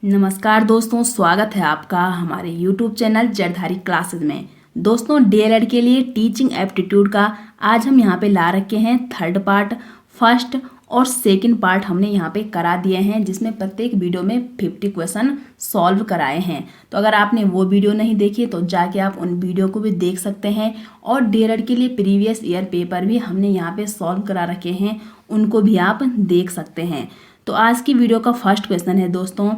नमस्कार दोस्तों, स्वागत है आपका हमारे YouTube चैनल जड़धारी क्लासेस में। दोस्तों, DLED के लिए टीचिंग एप्टीट्यूड का आज हम यहाँ पे ला रखे हैं थर्ड पार्ट। फर्स्ट और सेकंड पार्ट हमने यहाँ पे करा दिए हैं, जिसमें प्रत्येक वीडियो में 50 क्वेश्चन सॉल्व कराए हैं। तो अगर आपने वो वीडियो नहीं देखी तो जाके आप उन वीडियो को भी देख सकते हैं। और DLED के लिए प्रीवियस ईयर पेपर भी हमने यहाँ पे सॉल्व करा रखे हैं, उनको भी आप देख सकते हैं। तो आज की वीडियो का फर्स्ट क्वेश्चन है दोस्तों,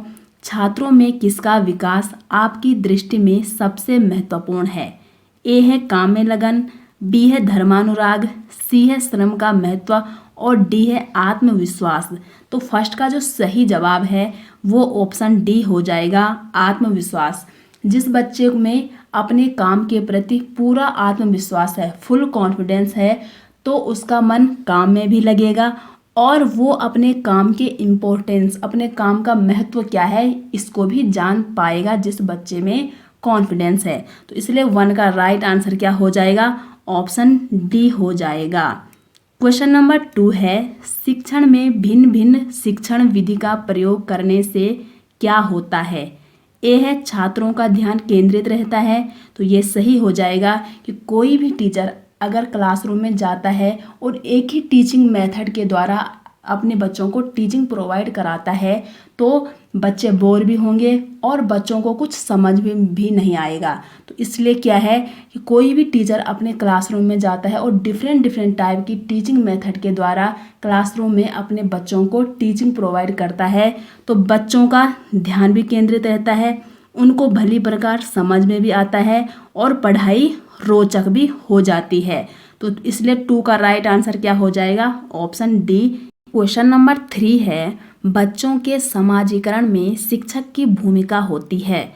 छात्रों में किसका विकास आपकी दृष्टि में सबसे महत्वपूर्ण है? ए है काम में लगन, बी है धर्मानुराग, सी है श्रम का महत्व और डी है आत्मविश्वास। तो फर्स्ट का जो सही जवाब है वो ऑप्शन डी हो जाएगा, आत्मविश्वास। जिस बच्चे में अपने काम के प्रति पूरा आत्मविश्वास है, फुल कॉन्फिडेंस है, तो उसका मन काम में भी लगेगा और वो अपने काम के इम्पोर्टेंस, अपने काम का महत्व क्या है, इसको भी जान पाएगा जिस बच्चे में कॉन्फिडेंस है। तो इसलिए 1 का राइट आंसर क्या हो जाएगा? ऑप्शन डी हो जाएगा। क्वेश्चन नंबर 2 है, शिक्षण में भिन्न भिन्न शिक्षण विधि का प्रयोग करने से क्या होता है? ए है छात्रों का ध्यान केंद्रित रहता है, तो ये सही हो जाएगा कि कोई भी टीचर अगर क्लासरूम में जाता है और एक ही टीचिंग मेथड के द्वारा अपने बच्चों को टीचिंग प्रोवाइड कराता है तो बच्चे बोर भी होंगे और बच्चों को कुछ समझ में भी नहीं आएगा। तो इसलिए क्या है कि कोई भी टीचर अपने क्लासरूम में जाता है और डिफरेंट टाइप की टीचिंग मेथड के द्वारा क्लासरूम में अपने बच्चों को टीचिंग प्रोवाइड करता है, तो बच्चों का ध्यान भी केंद्रित रहता है, उनको भली प्रकार समझ में भी आता है और पढ़ाई रोचक भी हो जाती है। तो इसलिए 2 का राइट आंसर क्या हो जाएगा? Option D. क्वेश्चन नंबर 3 है, बच्चों के समाजीकरण में शिक्षक की भूमिका होती है।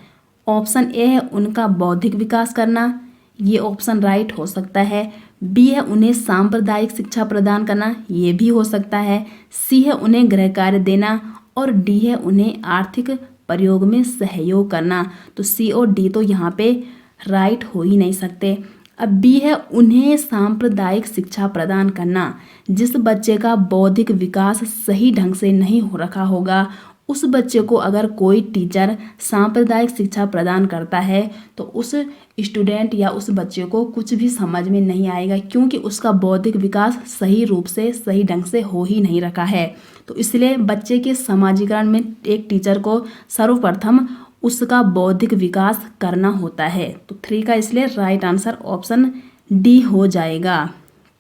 ऑप्शन ए है उनका बौद्धिक विकास करना, ये ऑप्शन राइट हो सकता है। बी है उन्हें सांप्रदायिक शिक्षा प्रदान करना, ये भी हो सकता है। सी है उन्हें गृह कार्य देना और डी है उन्हें आर्थिक प्रयोग में सहयोग करना। तो सी और डी तो यहाँ पे राइट हो ही नहीं सकते। अब बी है उन्हें सांप्रदायिक शिक्षा प्रदान करना। जिस बच्चे का बौद्धिक विकास सही ढंग से नहीं हो रखा होगा, उस बच्चे को अगर कोई टीचर सांप्रदायिक शिक्षा प्रदान करता है तो उस स्टूडेंट या उस बच्चे को कुछ भी समझ में नहीं आएगा, क्योंकि उसका बौद्धिक विकास सही रूप से सही ढंग से हो ही नहीं रखा है। तो इसलिए बच्चे के समाजीकरण में एक टीचर को सर्वप्रथम उसका बौद्धिक विकास करना होता है। तो 3 का इसलिए राइट आंसर ऑप्शन डी हो जाएगा।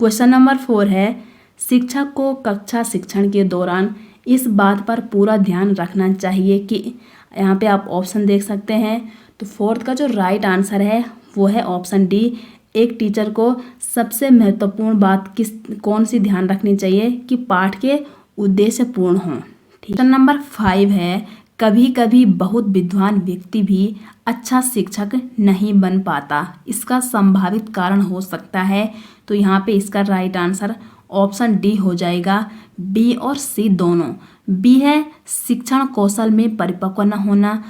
क्वेश्चन नंबर 4 है, शिक्षक को कक्षा शिक्षण के दौरान इस बात पर पूरा ध्यान रखना चाहिए कि, यहाँ पे आप ऑप्शन देख सकते हैं। तो 4th का जो राइट आंसर है वो है ऑप्शन डी। एक टीचर को सबसे महत्वपूर्ण बात कौन सी ध्यान रखनी चाहिए कि पाठ के उद्देश्य पूर्ण हों। क्वेश्चन नंबर 5 है, कभी कभी बहुत विद्वान व्यक्ति भी अच्छा शिक्षक नहीं बन पाता, इसका संभावित कारण हो सकता है। तो यहाँ पे इसका राइट आंसर ऑप्शन डी हो जाएगा, बी और सी दोनों। बी है शिक्षण कौशल में परिपक्व न होना,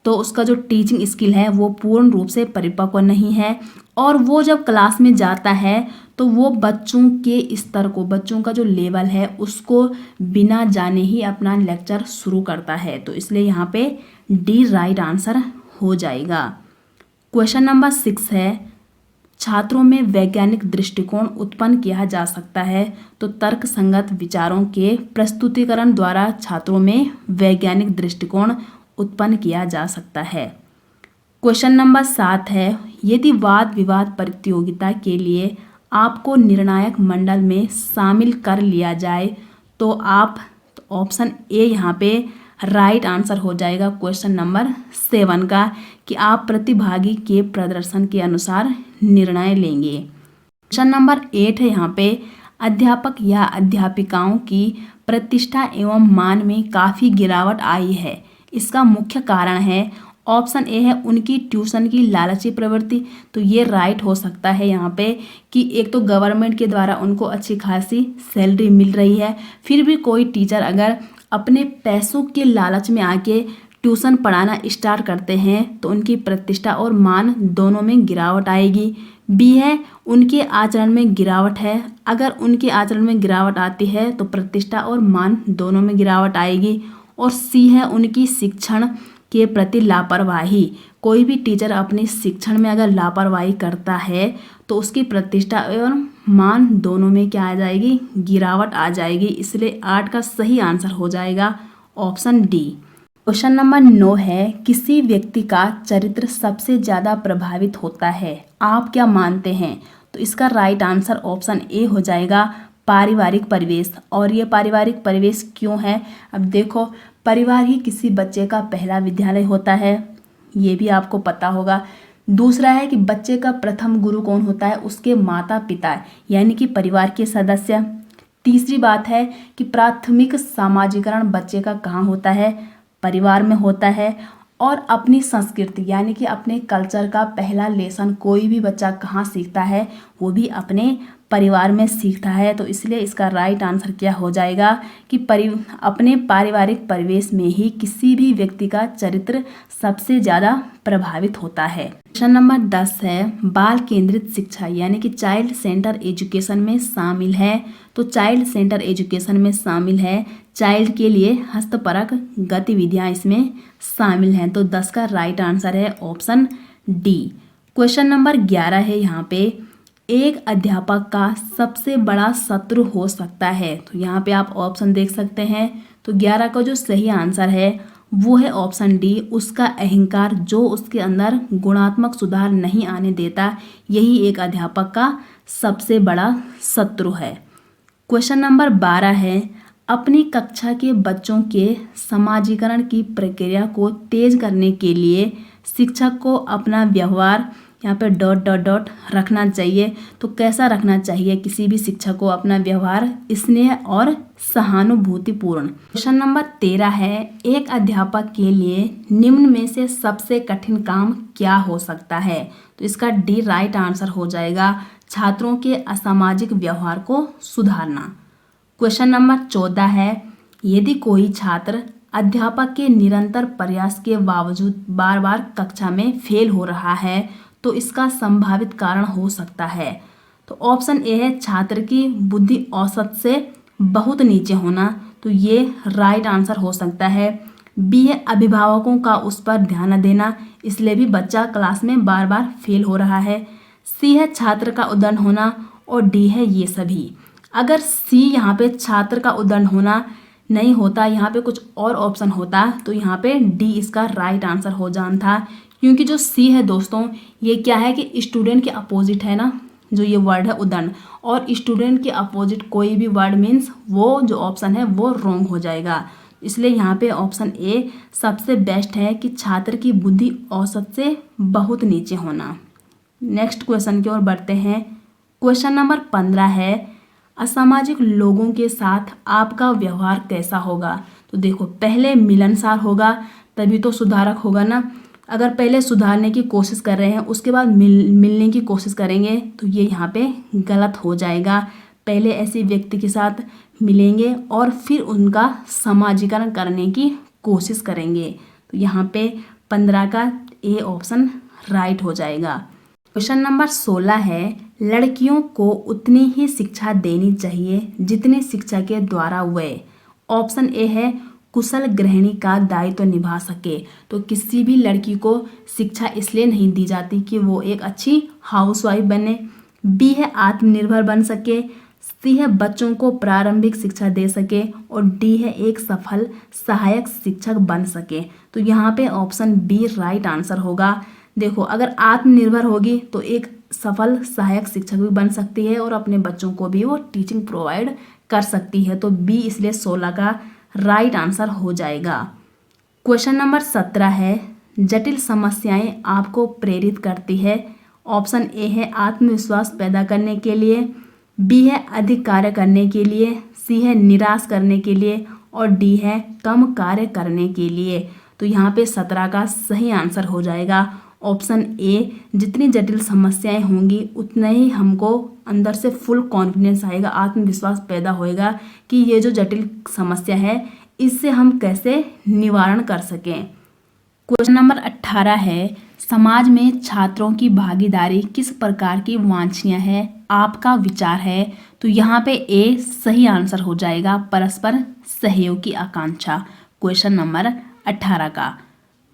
तो उसका जो टीचिंग स्किल है वो पूर्ण रूप से परिपक्व नहीं है और वो जब क्लास में जाता है तो वो बच्चों के स्तर को, बच्चों का जो लेवल है उसको बिना जाने ही अपना लेक्चर शुरू करता है। तो इसलिए यहाँ पे डी राइट आंसर हो जाएगा। क्वेश्चन नंबर 6 है, छात्रों में वैज्ञानिक दृष्टिकोण उत्पन्न किया जा सकता है। तो तर्क संगत विचारों के प्रस्तुतिकरण द्वारा छात्रों में वैज्ञानिक दृष्टिकोण उत्पन्न किया जा सकता है। क्वेश्चन नंबर 7 है, यदि वाद विवाद प्रतियोगिता के लिए आपको निर्णायक मंडल में शामिल कर लिया जाए तो आप, तो ऑप्शन ए यहाँ पे राइट आंसर हो जाएगा क्वेश्चन नंबर 7 का, कि आप प्रतिभागी के प्रदर्शन के अनुसार निर्णय लेंगे। क्वेश्चन नंबर 8 है यहाँ पे, अध्यापक या अध्यापिकाओं की प्रतिष्ठा एवं मान में काफ़ी गिरावट आई है, इसका मुख्य कारण है। ऑप्शन ए है उनकी ट्यूशन की लालची प्रवृत्ति। तो ये राइट हो सकता है यहाँ पे कि एक तो गवर्नमेंट के द्वारा उनको अच्छी खासी सैलरी मिल रही है, फिर भी कोई टीचर अगर अपने पैसों के लालच में आके ट्यूशन पढ़ाना स्टार्ट करते हैं तो उनकी प्रतिष्ठा और मान दोनों में गिरावट आएगी। बी है उनके आचरण में गिरावट है, अगर उनके आचरण में गिरावट आती है तो प्रतिष्ठा और मान दोनों में गिरावट आएगी। और सी है उनकी शिक्षण के प्रति लापरवाही। कोई भी टीचर अपने शिक्षण में अगर लापरवाही करता है तो उसकी प्रतिष्ठा एवं मान दोनों में क्या आ जाएगी, गिरावट आ जाएगी। इसलिए 8 का सही आंसर हो जाएगा ऑप्शन डी। क्वेश्चन नंबर 9 है, किसी व्यक्ति का चरित्र सबसे ज़्यादा प्रभावित होता है, आप क्या मानते हैं? तो इसका राइट आंसर ऑप्शन ए हो जाएगा पारिवारिक परिवेश। और ये पारिवारिक परिवेश क्यों है? अब देखो, परिवार ही किसी बच्चे का पहला विद्यालय होता है, ये भी आपको पता होगा। दूसरा है कि बच्चे का प्रथम गुरु कौन होता है, उसके माता पिता यानी कि परिवार के सदस्य। तीसरी बात है कि प्राथमिक सामाजिकरण बच्चे का कहाँ होता है, परिवार में होता है। और अपनी संस्कृति यानी कि अपने कल्चर का पहला लेसन कोई भी बच्चा कहाँ सीखता है, वो भी अपने परिवार में सीखता है। तो इसलिए इसका राइट आंसर क्या हो जाएगा कि अपने पारिवारिक परिवेश में ही किसी भी व्यक्ति का चरित्र सबसे ज़्यादा प्रभावित होता है। क्वेश्चन नंबर 10 है, बाल केंद्रित शिक्षा यानी कि चाइल्ड सेंटर एजुकेशन में शामिल है। तो चाइल्ड सेंटर एजुकेशन में शामिल है चाइल्ड के लिए हस्तपरक गतिविधियाँ इसमें शामिल हैं। तो 10 का राइट आंसर है ऑप्शन डी। क्वेश्चन नंबर 11 है, यहाँ पे एक अध्यापक का सबसे बड़ा शत्रु हो सकता है। तो यहाँ पे आप ऑप्शन देख सकते हैं। तो 11 का जो सही आंसर है वो है ऑप्शन डी, उसका अहंकार जो उसके अंदर गुणात्मक सुधार नहीं आने देता, यही एक अध्यापक का सबसे बड़ा शत्रु है। क्वेश्चन नंबर 12 है, अपनी कक्षा के बच्चों के समाजीकरण की प्रक्रिया को तेज करने के लिए शिक्षक को अपना व्यवहार यहाँ पे ... रखना चाहिए। तो कैसा रखना चाहिए किसी भी शिक्षक को अपना व्यवहार? स्नेह और सहानुभूतिपूर्ण। क्वेश्चन नंबर 13 है, एक अध्यापक के लिए निम्न में से सबसे कठिन काम क्या हो सकता है? तो इसका डी राइट आंसर हो जाएगा छात्रों के असामाजिक व्यवहार को सुधारना। क्वेश्चन नंबर 14 है, यदि कोई छात्र अध्यापक के निरंतर प्रयास के बावजूद बार बार कक्षा में फेल हो रहा है तो इसका संभावित कारण हो सकता है। तो ऑप्शन ए है छात्र की बुद्धि औसत से बहुत नीचे होना, तो ये राइट आंसर हो सकता है। बी है अभिभावकों का उस पर ध्यान न देना, इसलिए भी बच्चा क्लास में बार बार फेल हो रहा है। सी है छात्र का उद्दंड होना और डी है ये सभी। अगर सी यहाँ पे छात्र का उद्दंड होना नहीं होता, यहाँ पे कुछ और ऑप्शन होता, तो यहाँ पे डी इसका राइट आंसर हो जाना था। क्योंकि जो सी है दोस्तों, ये क्या है कि स्टूडेंट के अपोजिट है ना, जो ये वर्ड है उद्दंड, और स्टूडेंट के अपोजिट कोई भी वर्ड मीन्स वो जो ऑप्शन है वो रॉन्ग हो जाएगा। इसलिए यहाँ पे ऑप्शन ए सबसे बेस्ट है कि छात्र की बुद्धि औसत से बहुत नीचे होना। नेक्स्ट क्वेश्चन की ओर बढ़ते हैं। क्वेश्चन नंबर 15 है, असामाजिक लोगों के साथ आपका व्यवहार कैसा होगा? तो देखो, पहले मिलनसार होगा तभी तो सुधारक होगा ना। अगर पहले सुधारने की कोशिश कर रहे हैं उसके बाद मिलने की कोशिश करेंगे तो ये यहाँ पे गलत हो जाएगा। पहले ऐसे व्यक्ति के साथ मिलेंगे और फिर उनका समाजीकरण करने की कोशिश करेंगे। तो यहाँ पे 15 का ए ऑप्शन राइट हो जाएगा। क्वेश्चन नंबर 16 है, लड़कियों को उतनी ही शिक्षा देनी चाहिए जितनी शिक्षा के द्वारा वे। ऑप्शन ए है कुशल गृहिणी का दायित्व निभा सके। तो किसी भी लड़की को शिक्षा इसलिए नहीं दी जाती कि वो एक अच्छी हाउसवाइफ बने। बी है आत्मनिर्भर बन सके। सी है बच्चों को प्रारंभिक शिक्षा दे सके और डी है एक सफल सहायक शिक्षक बन सके। तो यहाँ पे ऑप्शन बी राइट आंसर होगा। देखो, अगर आत्मनिर्भर होगी तो एक सफल सहायक शिक्षक भी बन सकती है और अपने बच्चों को भी वो टीचिंग प्रोवाइड कर सकती है। तो बी इसलिए 16 का राइट आंसर हो जाएगा। क्वेश्चन नंबर 17 है, जटिल समस्याएं आपको प्रेरित करती है। ऑप्शन ए है आत्मविश्वास पैदा करने के लिए, बी है अधिक कार्य करने के लिए, सी है निराश करने के लिए और डी है कम कार्य करने के लिए। तो यहाँ पे 17 का सही आंसर हो जाएगा ऑप्शन ए। जितनी जटिल समस्याएं होंगी उतना ही हमको अंदर से फुल कॉन्फिडेंस आएगा, आत्मविश्वास पैदा होएगा कि ये जो जटिल समस्या है इससे हम कैसे निवारण कर सकें। क्वेश्चन नंबर 18 है, समाज में छात्रों की भागीदारी किस प्रकार की वांछनीय है, आपका विचार है? तो यहाँ पे ए सही आंसर हो जाएगा, परस्पर सहयोग की आकांक्षा। क्वेश्चन नंबर 18 का।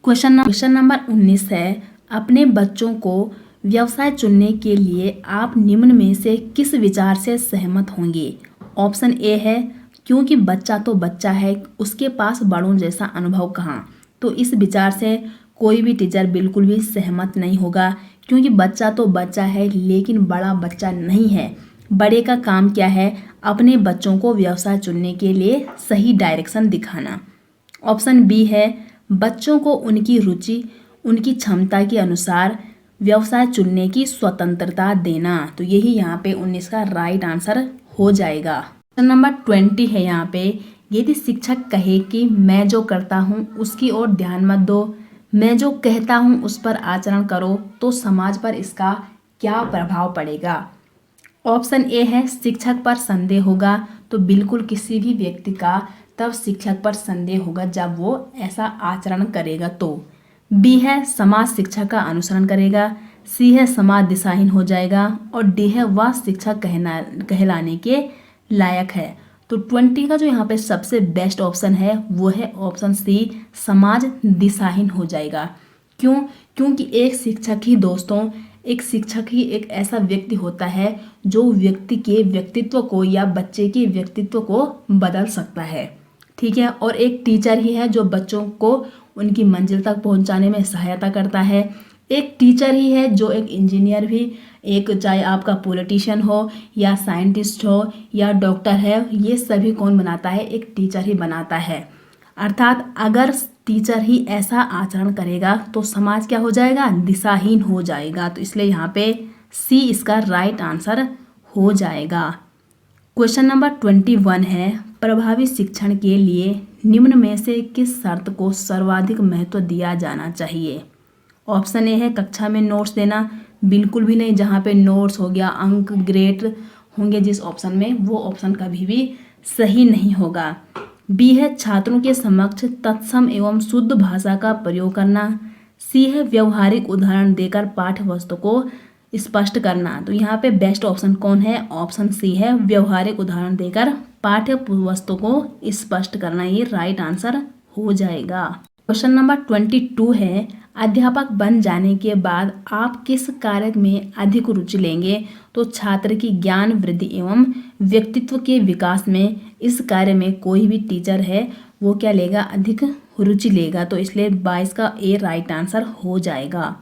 क्वेश्चन नंबर 19 है, अपने बच्चों को व्यवसाय चुनने के लिए आप निम्न में से किस विचार से सहमत होंगे। ऑप्शन ए है, क्योंकि बच्चा तो बच्चा है, उसके पास बड़ों जैसा अनुभव कहाँ। तो इस विचार से कोई भी टीचर बिल्कुल भी सहमत नहीं होगा, क्योंकि बच्चा तो बच्चा है लेकिन बड़ा बच्चा नहीं है। बड़े का काम क्या है, अपने बच्चों को व्यवसाय चुनने के लिए सही डायरेक्शन दिखाना। ऑप्शन बी है, बच्चों को उनकी रुचि उनकी क्षमता के अनुसार व्यवसाय चुनने की स्वतंत्रता देना। तो यही यहाँ पे 19 का राइट आंसर हो जाएगा। क्वेश्चन नंबर 20 है यहाँ पे, यदि शिक्षक कहे कि मैं जो करता हूँ उसकी ओर ध्यान मत दो, मैं जो कहता हूँ उस पर आचरण करो, तो समाज पर इसका क्या प्रभाव पड़ेगा। ऑप्शन ए है, शिक्षक पर संदेह होगा। तो बिल्कुल किसी भी व्यक्ति का तब शिक्षक पर संदेह होगा जब वो ऐसा आचरण करेगा। तो बी है, समाज शिक्षक का अनुसरण करेगा। सी है, समाज दिशाहीन हो जाएगा। और डी है, वह शिक्षक कहलाने के लायक है। तो 20 का जो यहाँ पे सबसे बेस्ट ऑप्शन है वो है ऑप्शन सी, समाज दिशाहीन हो जाएगा। क्यों? क्योंकि एक शिक्षक ही दोस्तों, एक शिक्षक ही एक ऐसा व्यक्ति होता है जो व्यक्ति के व्यक्तित्व को या बच्चे के व्यक्तित्व को बदल सकता है। ठीक है। और एक टीचर ही है जो बच्चों को उनकी मंजिल तक पहुंचाने में सहायता करता है। एक टीचर ही है जो एक इंजीनियर भी, एक चाहे आपका पॉलिटिशियन हो या साइंटिस्ट हो या डॉक्टर है, ये सभी कौन बनाता है, एक टीचर ही बनाता है। अर्थात अगर टीचर ही ऐसा आचरण करेगा तो समाज क्या हो जाएगा, दिशाहीन हो जाएगा। तो इसलिए यहाँ पे सी इसका राइट आंसर हो जाएगा। क्वेश्चन नंबर 21 है, प्रभावी शिक्षण के लिए निम्न में से किस शर्त को सर्वाधिक महत्व दिया जाना चाहिए। ऑप्शन ए है, कक्षा में नोट्स देना। बिल्कुल भी नहीं, जहाँ पे नोट्स हो गया, अंक ग्रेड होंगे जिस ऑप्शन में, वो ऑप्शन कभी भी सही नहीं होगा। बी है, छात्रों के समक्ष तत्सम एवं शुद्ध भाषा का प्रयोग करना। सी है, व्यवहारिक उदाहरण देकर पाठ्य वस्तु को स्पष्ट करना। तो यहाँ पे बेस्ट ऑप्शन कौन है, ऑप्शन सी है, व्यवहारिक उदाहरण देकर पाठ्य वस्तु को स्पष्ट करना। ये राइट आंसर हो जाएगा। क्वेश्चन नंबर 22 है, अध्यापक बन जाने के बाद आप किस कार्य में अधिक रुचि लेंगे। तो छात्र की ज्ञान वृद्धि एवं व्यक्तित्व के विकास में इस कार्य में कोई भी टीचर है वो क्या लेगा, अधिक रुचि लेगा। तो इसलिए 22 का ए राइट आंसर हो जाएगा।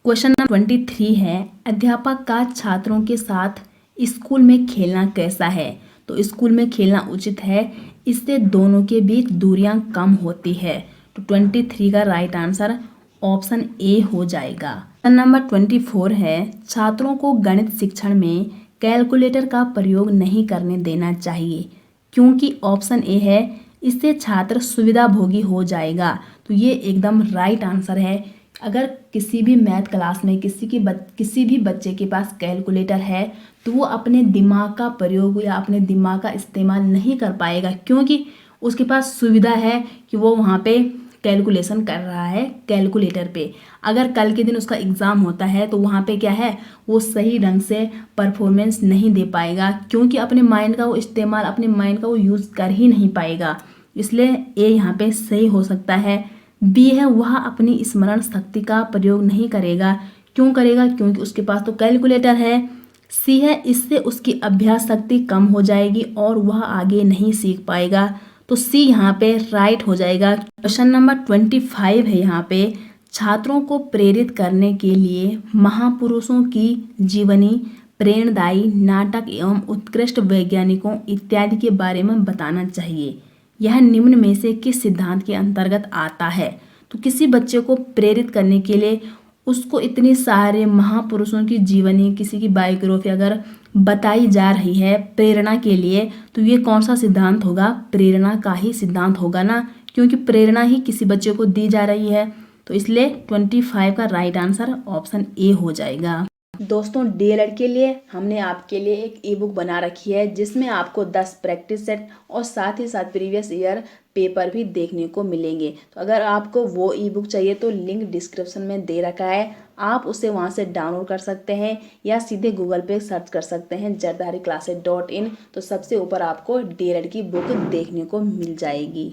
क्वेश्चन नंबर 23 है, अध्यापक का छात्रों के साथ स्कूल में खेलना कैसा है। तो स्कूल में खेलना उचित है, इससे दोनों के बीच दूरियां कम होती है। तो 23 का राइट आंसर ऑप्शन ए हो जाएगा। क्वेश्चन नंबर 24 है, छात्रों को गणित शिक्षण में कैलकुलेटर का प्रयोग नहीं करने देना चाहिए, क्योंकि ऑप्शन ए है, इससे छात्र सुविधाभोगी हो जाएगा। तो ये एकदम राइट आंसर है। अगर किसी भी मैथ क्लास में किसी भी बच्चे के पास कैलकुलेटर है तो वो अपने दिमाग का प्रयोग या अपने दिमाग का इस्तेमाल नहीं कर पाएगा, क्योंकि उसके पास सुविधा है कि वो वहाँ पे कैलकुलेशन कर रहा है कैलकुलेटर पे। अगर कल के दिन उसका एग्ज़ाम होता है तो वहाँ पे क्या है, वो सही ढंग से परफॉर्मेंस नहीं दे पाएगा, क्योंकि अपने माइंड का वो इस्तेमाल, अपने माइंड का वो यूज़ कर ही नहीं पाएगा। इसलिए ए यहाँ पे सही हो सकता है। बी है, वह अपनी स्मरण शक्ति का प्रयोग नहीं करेगा। क्यों करेगा, क्योंकि उसके पास तो कैलकुलेटर है। सी है, इससे उसकी अभ्यास शक्ति कम हो जाएगी और वह आगे नहीं सीख पाएगा। तो सी यहाँ पे राइट हो जाएगा। क्वेश्चन नंबर 25 है यहाँ पे, छात्रों को प्रेरित करने के लिए महापुरुषों की जीवनी, प्रेरणादायी नाटक एवं उत्कृष्ट वैज्ञानिकों इत्यादि के बारे में बताना चाहिए। यह निम्न में से किस सिद्धांत के अंतर्गत आता है। तो किसी बच्चे को प्रेरित करने के लिए उसको इतने सारे महापुरुषों की जीवनी, किसी की बायोग्राफी अगर बताई जा रही है प्रेरणा के लिए, तो ये कौन सा सिद्धांत होगा, प्रेरणा का ही सिद्धांत होगा ना, क्योंकि प्रेरणा ही किसी बच्चे को दी जा रही है। तो इसलिए 25 का राइट आंसर ऑप्शन ए हो जाएगा। दोस्तों, डीएलएड के लिए हमने आपके लिए एक ई बुक बना रखी है जिसमें आपको 10 प्रैक्टिस सेट और साथ ही साथ प्रीवियस ईयर पेपर भी देखने को मिलेंगे। तो अगर आपको वो ई बुक चाहिए तो लिंक डिस्क्रिप्शन में दे रखा है, आप उसे वहां से डाउनलोड कर सकते हैं या सीधे गूगल पे सर्च कर सकते हैं jardhariclasses.in। तो सबसे ऊपर आपको डीएलएड की बुक देखने को मिल जाएगी।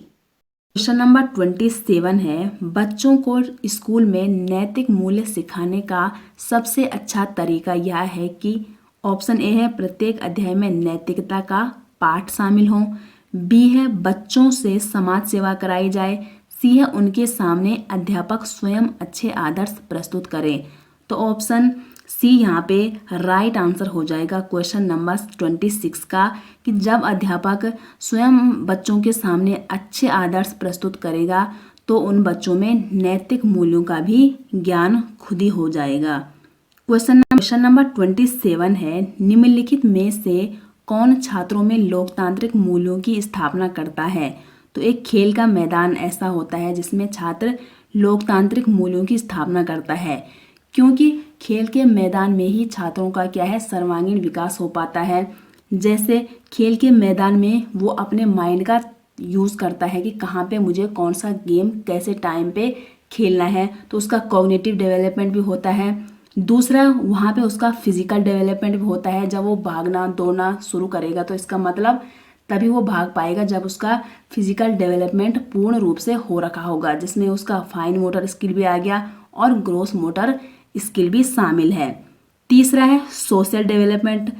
क्वेश्चन नंबर 27 है, बच्चों को स्कूल में नैतिक मूल्य सिखाने का सबसे अच्छा तरीका यह है कि ऑप्शन ए है प्रत्येक अध्याय में नैतिकता का पाठ शामिल हो, बी है बच्चों से समाज सेवा कराई जाए, सी है उनके सामने अध्यापक स्वयं अच्छे आदर्श प्रस्तुत करें। तो ऑप्शन सी यहाँ पे राइट आंसर हो जाएगा क्वेश्चन नंबर 26 का, कि जब अध्यापक स्वयं बच्चों के सामने अच्छे आदर्श प्रस्तुत करेगा तो उन बच्चों में नैतिक मूल्यों का भी ज्ञान खुद ही हो जाएगा। क्वेश्चन नंबर 27 है, निम्नलिखित में से कौन छात्रों में लोकतांत्रिक मूल्यों की स्थापना करता है। तो एक खेल का मैदान ऐसा होता है जिसमें छात्र लोकतांत्रिक मूल्यों की स्थापना करता है, क्योंकि खेल के मैदान में ही छात्रों का क्या है सर्वांगीण विकास हो पाता है। जैसे खेल के मैदान में वो अपने माइंड का यूज़ करता है कि कहाँ पे मुझे कौन सा गेम कैसे टाइम पे खेलना है, तो उसका कॉग्निटिव डेवलपमेंट भी होता है। दूसरा वहाँ पे उसका फिजिकल डेवलपमेंट भी होता है। जब वो भागना दौड़ना शुरू करेगा तो इसका मतलब तभी वो भाग पाएगा जब उसका फिजिकल डेवलपमेंट पूर्ण रूप से हो रखा होगा, जिसमें उसका फाइन मोटर स्किल भी आ गया और ग्रोस मोटर स्किल भी शामिल है। तीसरा है सोशल डेवलपमेंट।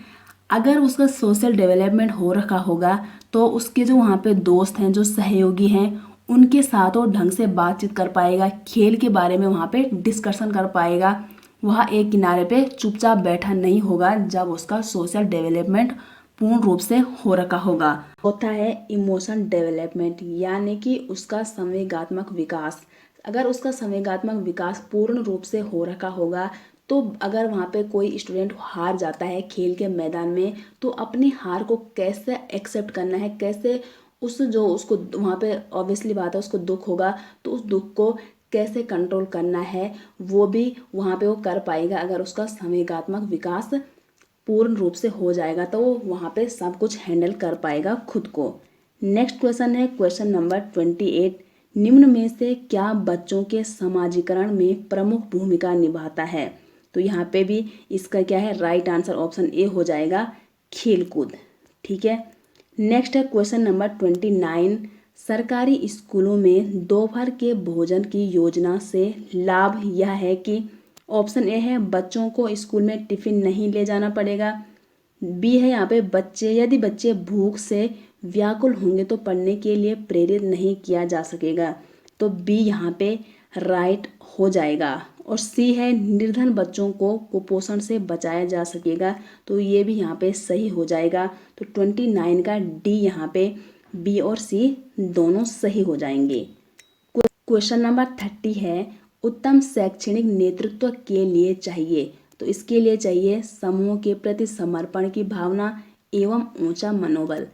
अगर उसका सोशल डेवलपमेंट हो रखा होगा तो उसके जो वहाँ पे दोस्त हैं, जो सहयोगी हैं, उनके साथ वो ढंग से बातचीत कर पाएगा, खेल के बारे में वहाँ पे डिस्कशन कर पाएगा, वहाँ एक किनारे पे चुपचाप बैठा नहीं होगा जब उसका सोशल डेवलपमेंट पूर्ण रूप से हो रखा होगा। होता है इमोशन डेवलपमेंट, यानी कि उसका संवेगात्मक विकास। अगर उसका संवेगात्मक विकास पूर्ण रूप से हो रखा होगा तो अगर वहाँ पे कोई स्टूडेंट हार जाता है खेल के मैदान में तो अपनी हार को कैसे एक्सेप्ट करना है, कैसे उस जो उसको वहाँ पे ऑब्वियसली बात है उसको दुख होगा, तो उस दुख को कैसे कंट्रोल करना है वो भी वहाँ पे वो कर पाएगा। अगर उसका संवेगात्मक विकास पूर्ण रूप से हो जाएगा तो वो वहाँ पे सब कुछ हैंडल कर पाएगा खुद को। नेक्स्ट क्वेश्चन है क्वेश्चन नंबर 28, निम्न में से क्या बच्चों के समाजीकरण में प्रमुख भूमिका निभाता है। तो यहाँ पे भी इसका क्या है राइट आंसर ऑप्शन ए हो जाएगा खेलकूद। ठीक है। नेक्स्ट है क्वेश्चन नंबर 29, सरकारी स्कूलों में दोपहर के भोजन की योजना से लाभ यह है कि ऑप्शन ए है बच्चों को स्कूल में टिफिन नहीं ले जाना पड़ेगा, बी है यहाँ पे यदि बच्चे भूख से व्याकुल होंगे तो पढ़ने के लिए प्रेरित नहीं किया जा सकेगा, तो बी यहाँ पे राइट हो जाएगा, और सी है निर्धन बच्चों को कुपोषण से बचाया जा सकेगा, तो ये भी यहाँ पे सही हो जाएगा। तो 29 का डी यहाँ पे बी और सी दोनों सही हो जाएंगे। क्वेश्चन नंबर 30 है, उत्तम शैक्षणिक नेतृत्व के लिए चाहिए। तो इसके लिए चाहिए समूह के प्रति समर्पण की भावना एवं ऊंचा मनोबल।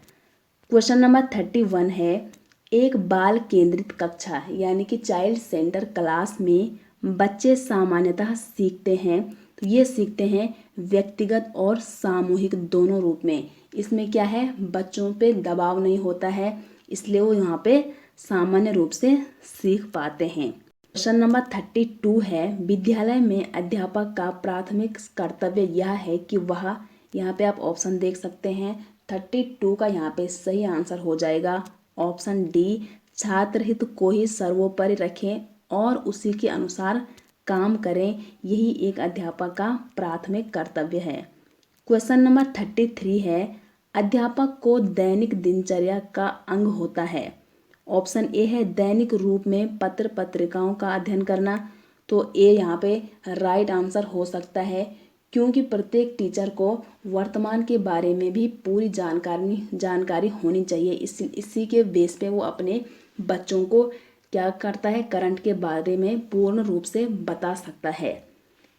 क्वेश्चन नंबर 31 है, एक बाल केंद्रित कक्षा यानी कि चाइल्ड सेंटर क्लास में बच्चे सामान्यतः सीखते हैं, तो ये सीखते हैं व्यक्तिगत और सामूहिक दोनों रूप में। इसमें क्या है बच्चों पे दबाव नहीं होता है, इसलिए वो यहाँ पे सामान्य रूप से सीख पाते हैं। क्वेश्चन नंबर 32 है, विद्यालय में अध्यापक का प्राथमिक कर्तव्य यह है कि वह, यहाँ पे आप ऑप्शन देख सकते हैं, 32 का यहाँ पे सही आंसर हो जाएगा ऑप्शन डी, छात्र हित को ही सर्वोपरि रखें और उसी के अनुसार काम करें, यही एक अध्यापक का प्राथमिक कर्तव्य है। क्वेश्चन नंबर 33 है, अध्यापक को दैनिक दिनचर्या का अंग होता है। ऑप्शन ए है दैनिक रूप में पत्र पत्रिकाओं का अध्ययन करना, तो ए यहाँ पे राइट आंसर हो सकता है, क्योंकि प्रत्येक टीचर को वर्तमान के बारे में भी पूरी जानकारी होनी चाहिए। इसी के बेस पे वो अपने बच्चों को क्या करता है करंट के बारे में पूर्ण रूप से बता सकता है।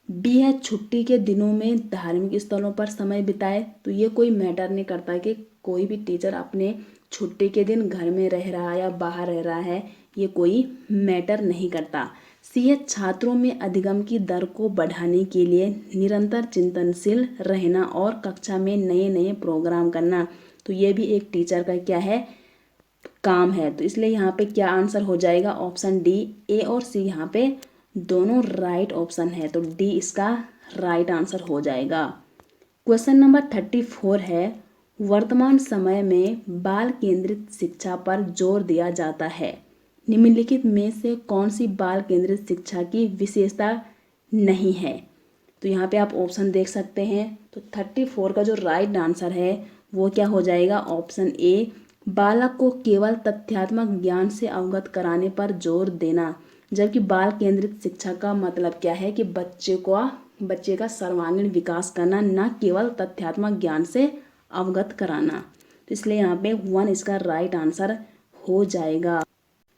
बी है छुट्टी के दिनों में धार्मिक स्थलों पर समय बिताए, तो ये कोई मैटर नहीं करता कि कोई भी टीचर अपने छुट्टी के दिन घर में रह रहा है या बाहर रह रहा है, ये कोई मैटर नहीं करता। सी है छात्रों में अधिगम की दर को बढ़ाने के लिए निरंतर चिंतनशील रहना और कक्षा में नए नए प्रोग्राम करना, तो ये भी एक टीचर का क्या है काम है। तो इसलिए यहाँ पे क्या आंसर हो जाएगा ऑप्शन डी, ए और सी यहाँ पे दोनों राइट ऑप्शन है, तो डी इसका राइट आंसर हो जाएगा। क्वेश्चन नंबर 34 है, वर्तमान समय में बाल केंद्रित शिक्षा पर जोर दिया जाता है। निम्नलिखित में से कौन सी बाल केंद्रित शिक्षा की विशेषता नहीं है? तो यहाँ पे आप ऑप्शन देख सकते हैं। तो 34 का जो राइट आंसर है वो क्या हो जाएगा? ऑप्शन ए, बालक को केवल तथ्यात्मक ज्ञान से अवगत कराने पर जोर देना। जबकि बाल केंद्रित शिक्षा का मतलब क्या है कि बच्चे का सर्वांगीण विकास करना, न केवल तथ्यात्मक ज्ञान से अवगत कराना। तो इसलिए यहाँ पे 1 इसका राइट आंसर हो जाएगा।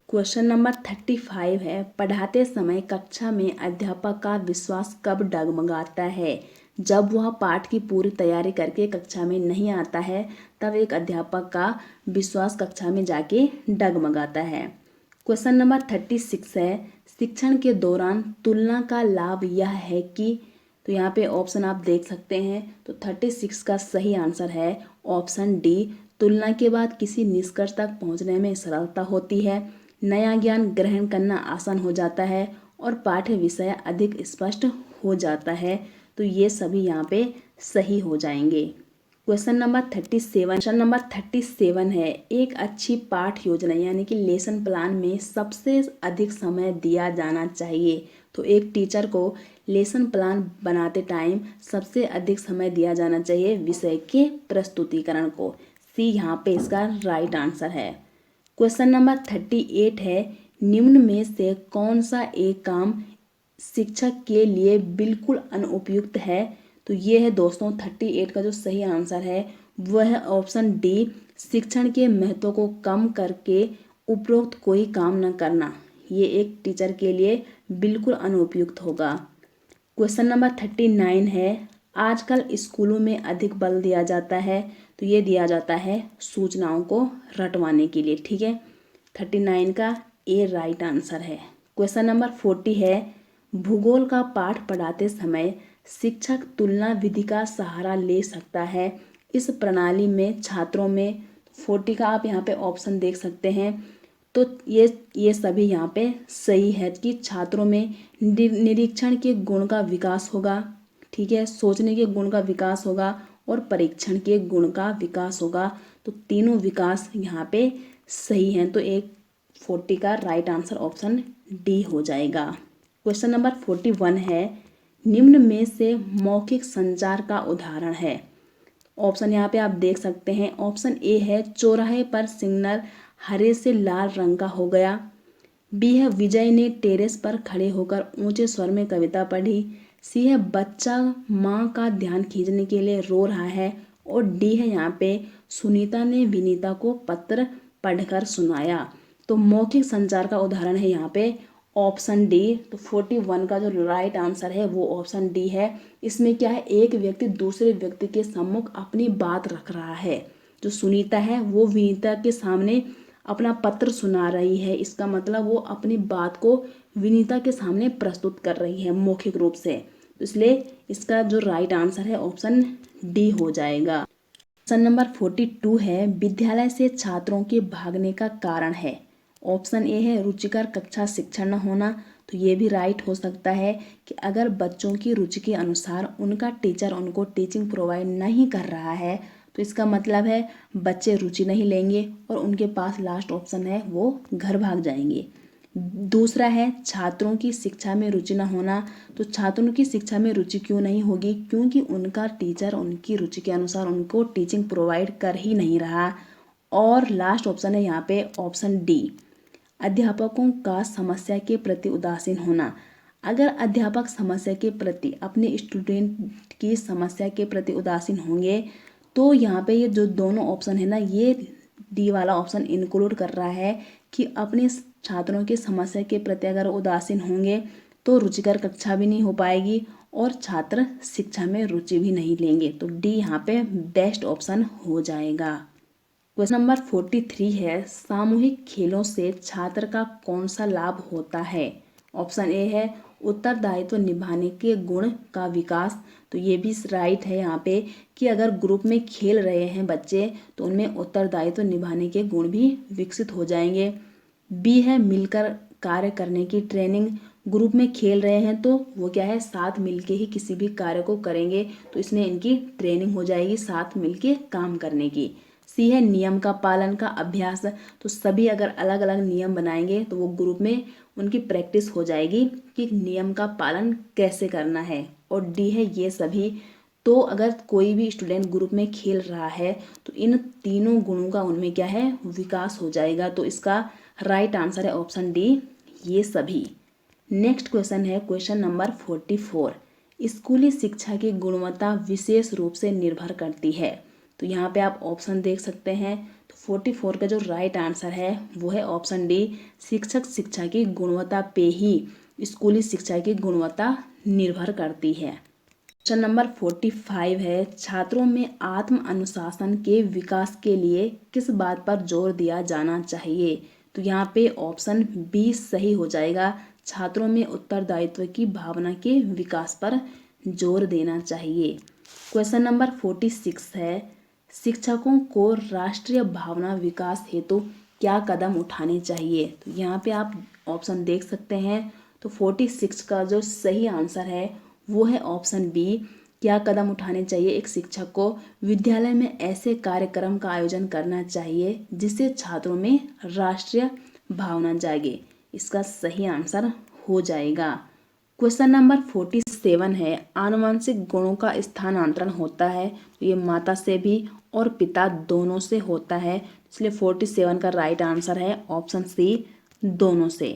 क्वेश्चन नंबर 35 है, पढ़ाते समय कक्षा में अध्यापक का विश्वास कब डगमगाता है? जब वह पाठ की पूरी तैयारी करके कक्षा में नहीं आता है, तब एक अध्यापक का विश्वास कक्षा में जाके डगमगाता है। क्वेश्चन नंबर 36 है, शिक्षण के दौरान तुलना का लाभ यह है कि, तो यहाँ पे ऑप्शन आप देख सकते हैं। तो 36 का सही आंसर है ऑप्शन डी, तुलना के बाद किसी निष्कर्ष तक पहुँचने में सरलता होती है, नया ज्ञान ग्रहण करना आसान हो जाता है और पाठ्य विषय अधिक स्पष्ट हो जाता है। तो ये सभी यहाँ पे सही हो जाएंगे। क्वेश्चन नंबर 37 है, एक अच्छी पाठ योजना यानी कि लेसन प्लान में सबसे अधिक समय दिया जाना चाहिए। तो एक टीचर को लेसन प्लान बनाते टाइम सबसे अधिक समय दिया जाना चाहिए विषय के प्रस्तुतिकरण को। सी यहाँ पे इसका राइट आंसर है। क्वेश्चन नंबर 38 है, निम्न में से कौन सा एक काम शिक्षक के लिए बिल्कुल अनुपयुक्त है? तो ये है दोस्तों 38 का जो सही आंसर है वह है ऑप्शन डी, शिक्षण के महत्व को कम करके उपरोक्त कोई काम न करना। ये एक टीचर के लिए बिल्कुल अनुपयुक्त होगा। क्वेश्चन नंबर 39 है, आजकल स्कूलों में अधिक बल दिया जाता है। तो ये दिया जाता है सूचनाओं को रटवाने के लिए। ठीक है, 39 का ए राइट आंसर है। क्वेश्चन नंबर 40 है, भूगोल का पाठ पढ़ाते समय शिक्षक तुलना विधि का सहारा ले सकता है। इस प्रणाली में छात्रों में, 40 का आप यहाँ पे ऑप्शन देख सकते हैं। तो ये सभी यहाँ पे सही है कि छात्रों में निरीक्षण के गुण का विकास होगा, ठीक है, सोचने के गुण का विकास होगा और परीक्षण के गुण का विकास होगा। तो तीनों विकास यहाँ पे सही हैं। तो एक 40 का राइट आंसर ऑप्शन डी हो जाएगा। क्वेश्चन नंबर 41 है, निम्न में से मौखिक संचार का उदाहरण है। ऑप्शन यहाँ पे आप देख सकते हैं। ऑप्शन ए है, चौराहे पर सिग्नल हरे से लाल रंग का हो गया। बी है, विजय ने टेरेस पर खड़े होकर ऊंचे स्वर में कविता पढ़ी। सी है, बच्चा माँ का ध्यान खींचने के लिए रो रहा है। और डी है यहाँ पे, सुनीता ने विनीता को पत्र पढ़कर सुनाया। तो मौखिक संचार का उदाहरण है यहाँ पे ऑप्शन डी। तो 41 का जो राइट आंसर है वो ऑप्शन डी है। इसमें क्या है, एक व्यक्ति दूसरे व्यक्ति के सम्मुख अपनी बात रख रहा है। जो सुनीता है वो विनीता के सामने अपना पत्र सुना रही है। इसका मतलब वो अपनी बात को विनीता के सामने प्रस्तुत कर रही है मौखिक रूप से। तो इसलिए इसका जो राइट आंसर है ऑप्शन डी हो जाएगा। क्वेश्चन नंबर 42 है, विद्यालय से छात्रों के भागने का कारण है। ऑप्शन ए है, रुचिकर कक्षा शिक्षण न होना। तो ये भी राइट हो सकता है कि अगर बच्चों की रुचि के अनुसार उनका टीचर उनको टीचिंग प्रोवाइड नहीं कर रहा है तो इसका मतलब है बच्चे रुचि नहीं लेंगे और उनके पास लास्ट ऑप्शन है वो घर भाग जाएंगे। दूसरा है, छात्रों की शिक्षा में रुचि न होना। तो छात्रों की शिक्षा में रुचि क्यों नहीं होगी? क्योंकि उनका टीचर उनकी रुचि के अनुसार उनको टीचिंग प्रोवाइड कर ही नहीं रहा। और लास्ट ऑप्शन है यहाँ पे ऑप्शन डी, अध्यापकों का समस्या के प्रति उदासीन होना। अगर अध्यापक समस्या के प्रति, अपने स्टूडेंट की समस्या के प्रति उदासीन होंगे तो यहाँ पे ये जो दोनों ऑप्शन है ना, ये डी वाला ऑप्शन इंक्लूड कर रहा है कि अपने छात्रों की समस्या के प्रति अगर उदासीन होंगे तो रुचिकर कक्षा भी नहीं हो पाएगी और छात्र शिक्षा में रुचि भी नहीं लेंगे। तो डी यहाँ पे बेस्ट ऑप्शन हो जाएगा। क्वेश्चन नंबर 43 है, सामूहिक खेलों से छात्र का कौन सा लाभ होता है? ऑप्शन ए है, उत्तरदायित्व निभाने के गुण का विकास। तो ये भी राइट है यहाँ पे कि अगर ग्रुप में खेल रहे हैं बच्चे तो उनमें उत्तरदायित्व निभाने के गुण भी विकसित हो जाएंगे। बी है, मिलकर कार्य करने की ट्रेनिंग। ग्रुप में खेल रहे हैं तो वो क्या है, साथ मिलके ही किसी भी कार्य को करेंगे तो इसमें इनकी ट्रेनिंग हो जाएगी साथ मिलके काम करने की। सी है नियम का पालन का अभ्यास। तो सभी अगर अलग अलग नियम बनाएंगे तो वो ग्रुप में उनकी प्रैक्टिस हो जाएगी कि नियम का पालन कैसे करना है। और डी है ये सभी। तो अगर कोई भी स्टूडेंट ग्रुप में खेल रहा है तो इन तीनों गुणों का उनमें क्या है, विकास हो जाएगा। तो इसका राइट आंसर है ऑप्शन डी, ये सभी। नेक्स्ट क्वेश्चन है क्वेश्चन नंबर 44। स्कूली शिक्षा की गुणवत्ता विशेष रूप से निर्भर करती है। तो यहाँ पे आप ऑप्शन देख सकते हैं। तो 44 का जो राइट आंसर है वो है ऑप्शन डी, शिक्षक शिक्षा की गुणवत्ता पे ही स्कूली शिक्षा की गुणवत्ता निर्भर करती है। क्वेश्चन नंबर 45 है, छात्रों में आत्म अनुशासन के विकास के लिए किस बात पर जोर दिया जाना चाहिए। तो यहाँ पे ऑप्शन बी सही हो जाएगा, छात्रों में उत्तरदायित्व की भावना के विकास पर जोर देना चाहिए। क्वेश्चन नंबर 46 है, शिक्षकों को राष्ट्रीय भावना विकास हेतु क्या कदम उठाने चाहिए। तो यहाँ पे आप ऑप्शन देख सकते हैं। तो 46 का जो सही आंसर है वो है ऑप्शन बी, क्या कदम उठाने चाहिए। एक शिक्षक को विद्यालय में ऐसे कार्यक्रम का आयोजन करना चाहिए जिससे छात्रों में राष्ट्रीय भावना जागे। इसका सही आंसर हो जाएगा। क्वेश्चन नंबर 47 है, आनुवंशिक गुणों का स्थानांतरण होता है। तो ये माता से भी और पिता दोनों से होता है, इसलिए 47 का राइट आंसर है ऑप्शन सी, दोनों से।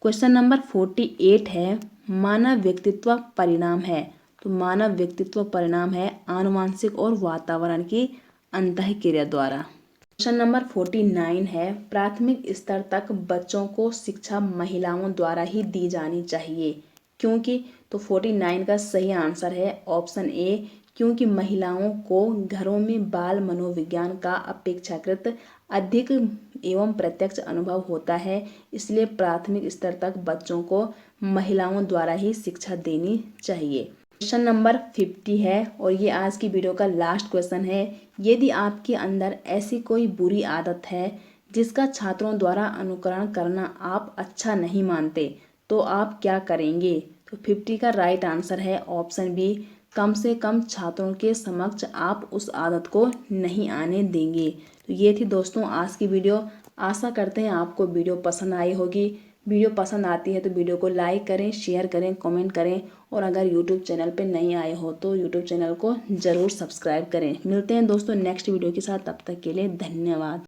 क्वेश्चन नंबर 48 है, मानव व्यक्तित्व परिणाम है। तो मानव व्यक्तित्व परिणाम है आनुवंशिक और वातावरण की अंतःक्रिया द्वारा। क्वेश्चन नंबर 49 है, प्राथमिक स्तर तक बच्चों को शिक्षा महिलाओं द्वारा ही दी जानी चाहिए, क्योंकि। तो 49 का सही आंसर है ऑप्शन ए, क्योंकि महिलाओं को घरों में बाल मनोविज्ञान का अपेक्षाकृत अधिक एवं प्रत्यक्ष अनुभव होता है, इसलिए प्राथमिक स्तर तक बच्चों को महिलाओं द्वारा ही शिक्षा देनी चाहिए। क्वेश्चन नंबर 50 है और ये आज की वीडियो का लास्ट क्वेश्चन है, यदि आपके अंदर ऐसी कोई बुरी आदत है जिसका छात्रों द्वारा अनुकरण करना आप अच्छा नहीं मानते तो आप क्या करेंगे। तो 50 का राइट आंसर है ऑप्शन बी, कम से कम छात्रों के समक्ष आप उस आदत को नहीं आने देंगे। तो ये थी दोस्तों आज की वीडियो। आशा करते हैं आपको वीडियो पसंद आई होगी। वीडियो पसंद आती है तो वीडियो को लाइक करें, शेयर करें, कमेंट करें और अगर यूट्यूब चैनल पे नहीं आए हो तो यूट्यूब चैनल को ज़रूर सब्सक्राइब करें। मिलते हैं दोस्तों नेक्स्ट वीडियो के साथ, तब तक के लिए धन्यवाद।